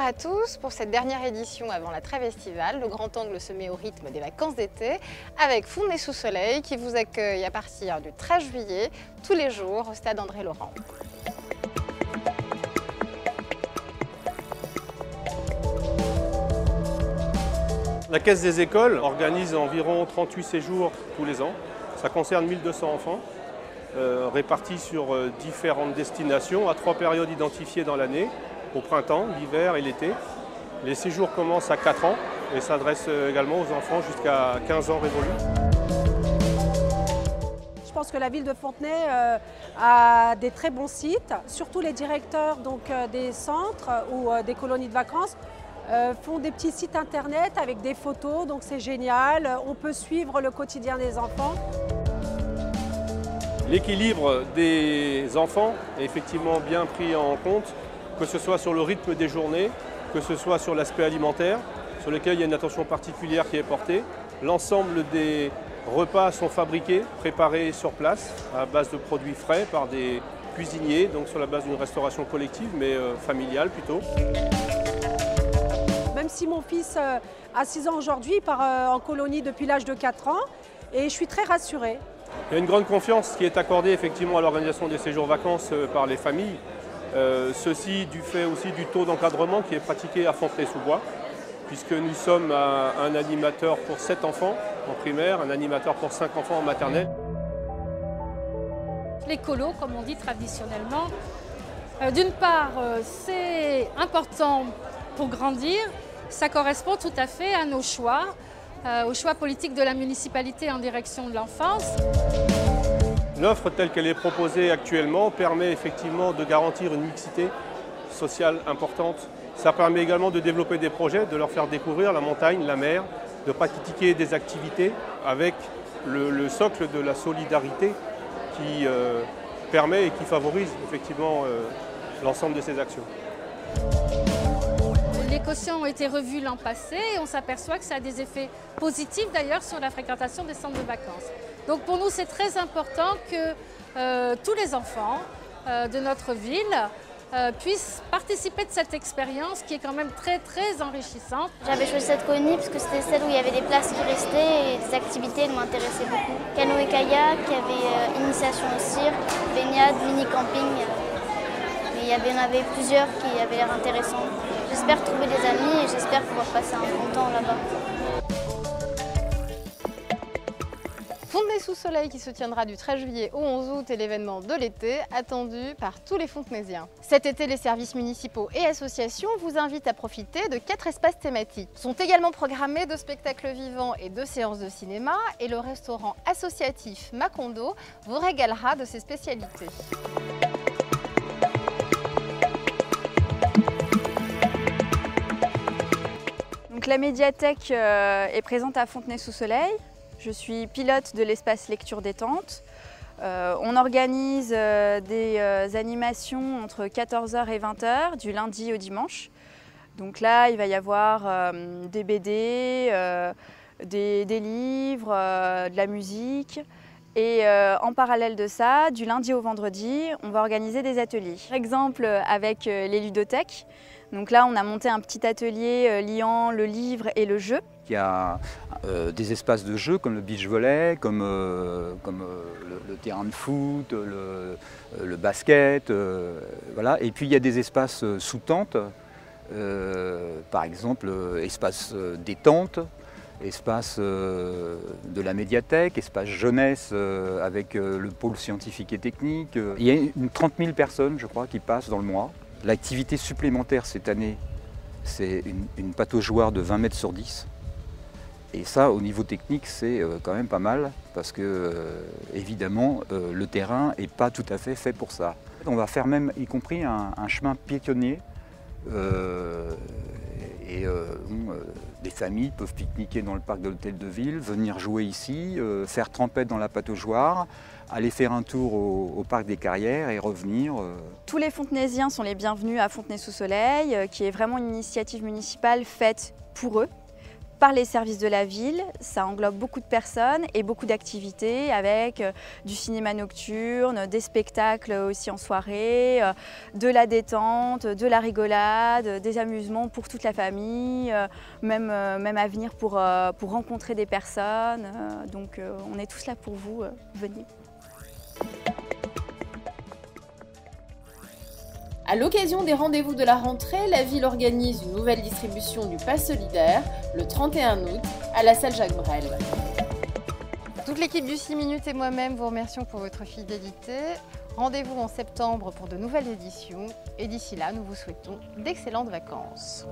à tous. Pour cette dernière édition avant la trêve estivale, le Grand Angle se met au rythme des vacances d'été avec Fontenay-sous-Soleil qui vous accueille à partir du 13 juillet tous les jours au stade André-Laurent. La Caisse des écoles organise environ 38 séjours tous les ans. Ça concerne 1200 enfants répartis sur différentes destinations à 3 périodes identifiées dans l'année, au printemps, l'hiver et l'été. Les séjours commencent à 4 ans et s'adressent également aux enfants jusqu'à 15 ans révolus. Je pense que la ville de Fontenay a des très bons sites, surtout les directeurs des centres ou des colonies de vacances font des petits sites internet avec des photos, donc c'est génial, on peut suivre le quotidien des enfants. L'équilibre des enfants est effectivement bien pris en compte, que ce soit sur le rythme des journées, que ce soit sur l'aspect alimentaire, sur lequel il y a une attention particulière qui est portée. L'ensemble des repas sont fabriqués, préparés sur place, à base de produits frais par des cuisiniers, donc sur la base d'une restauration collective, mais familiale plutôt. Même si mon fils a 6 ans aujourd'hui, il part en colonie depuis l'âge de 4 ans et je suis très rassurée. Il y a une grande confiance qui est accordée effectivement à l'organisation des séjours vacances par les familles. Ceci du fait aussi du taux d'encadrement qui est pratiqué à Fontenay-sous-Bois, puisque nous sommes un animateur pour 7 enfants en primaire, un animateur pour 5 enfants en maternelle. Les colos, comme on dit traditionnellement, d'une part, c'est important pour grandir, ça correspond tout à fait à nos choix, aux choix politiques de la municipalité en direction de l'enfance. L'offre telle qu'elle est proposée actuellement permet effectivement de garantir une mixité sociale importante. Ça permet également de développer des projets, de leur faire découvrir la montagne, la mer, de pratiquer des activités avec le socle de la solidarité qui permet et qui favorise effectivement l'ensemble de ces actions. Les quotients ont été revus l'an passé et on s'aperçoit que ça a des effets positifs d'ailleurs sur la fréquentation des centres de vacances. Donc pour nous c'est très important que tous les enfants de notre ville puissent participer de cette expérience qui est quand même très enrichissante. J'avais choisi cette colonie parce que c'était celle où il y avait des places qui restaient et des activités m'intéressaient beaucoup. Canoë kayak, il y avait initiation au cirque, baignade, mini-camping. Il y en avait plusieurs qui avaient l'air intéressants. J'espère trouver des amis et j'espère pouvoir passer un bon temps là-bas. Fontenay-sous-Soleil qui se tiendra du 13 juillet au 11 août est l'événement de l'été attendu par tous les Fontenaisiens. Cet été, les services municipaux et associations vous invitent à profiter de 4 espaces thématiques. Sont également programmés de spectacles vivants et 2 séances de cinéma et le restaurant associatif Macondo vous régalera de ses spécialités. Donc, la médiathèque est présente à Fontenay-sous-Soleil. Je suis pilote de l'espace lecture détente. On organise des animations entre 14 h et 20 h du lundi au dimanche. Donc là, il va y avoir des BD, des livres, de la musique. Et en parallèle de ça, du lundi au vendredi, on va organiser des ateliers. Par exemple, avec les ludothèques. Donc là, on a monté un petit atelier liant le livre et le jeu. Il y a des espaces de jeu comme le beach volley, comme le terrain de foot, le basket, voilà. Et puis il y a des espaces sous tente, par exemple espace détente, espace de la médiathèque, espace jeunesse avec le pôle scientifique et technique. Il y a 30 000 personnes, je crois, qui passent dans le mois. L'activité supplémentaire cette année, c'est une pataugeoire de 20 mètres sur 10. Et ça, au niveau technique, c'est quand même pas mal parce que, évidemment, le terrain n'est pas tout à fait fait pour ça. On va faire même, y compris, un chemin piétonnier. Des familles peuvent pique-niquer dans le parc de l'Hôtel de Ville, venir jouer ici, faire trempette dans la pataugeoire, aller faire un tour au parc des Carrières et revenir. Tous les Fontenaisiens sont les bienvenus à Fontenay-sous-Soleil, qui est vraiment une initiative municipale faite pour eux, par les services de la ville. Ça englobe beaucoup de personnes et beaucoup d'activités avec du cinéma nocturne, des spectacles aussi en soirée, de la détente, de la rigolade, des amusements pour toute la famille, même à venir pour rencontrer des personnes. Donc on est tous là pour vous, venez. À l'occasion des rendez-vous de la rentrée, la ville organise une nouvelle distribution du Pass solidaire le 31 août à la salle Jacques Brel. Toute l'équipe du 6 minutes et moi-même vous remercions pour votre fidélité. Rendez-vous en septembre pour de nouvelles éditions et d'ici là, nous vous souhaitons d'excellentes vacances.